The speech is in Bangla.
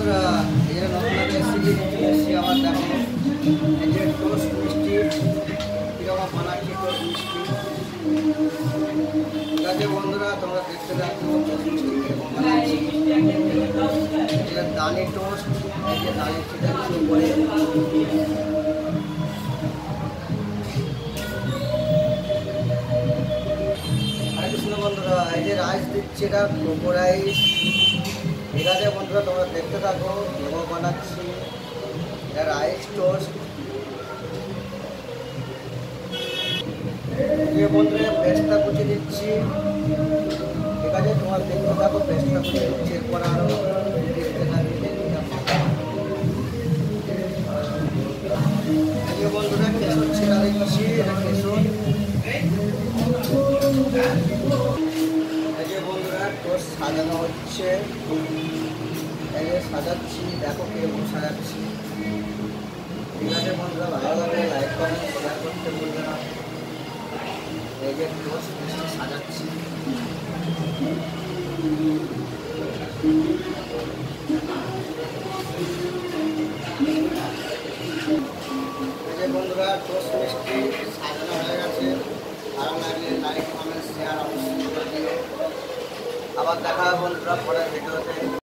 বন্ধুরা এই যে নতুন রেসিপি এসেছি আমার দেখো এই যে টোস্ট মিষ্টি কীরকম বানাচ্ছি টোস্ট মিষ্টি। ঠিক আছে বন্ধুরা, তোমরা দেখতে থাকো টোস্ট মিষ্টি কীরকম বানাচ্ছি। এটা দানি টোস্ট, এই যে দানি ছিটাচ্ছি উপরে। আর কিছু বন্ধুরা এই যে রাইস দিচ্ছি, এটা কোকো রাইস। ঠিক আছে বন্ধুরা, তোমরা দেখতে থাকো কীভাবে বানাচ্ছি এটা রাইস টোস্ট। যে বন্ধুরা পেস্টটা কুচিয়ে দিচ্ছি। ঠিক আছে, তোমরা দেখতে থাকো পেস্টটা কুচিয়ে দিচ্ছি, এরপর আরও দেখতে থাকবে। যে বন্ধুরা কেশর ছিটা দিচ্ছি, এটা কেশর। এই যে বন্ধুরা টোস্ট সাজানো হচ্ছে, এই যে সাজাচ্ছি, দেখো কিরকম সাজাচ্ছি। ঠিক আছে বন্ধুরা, ভালো লাগলে লাইক কমেন্ট শেয়ার করতে ভুলবে না। এই যে টোস্ট মিষ্টি সাজাচ্ছি। এই যে বন্ধুরা টোস্ট মিষ্টি সাজানো হয়ে গেছে। ভালো লাগলে লাইক কমেন্ট শেয়ার অবশ্যই করে দিও। আবার দেখা হবে বন্ধুরা পরের ভিডিওতে।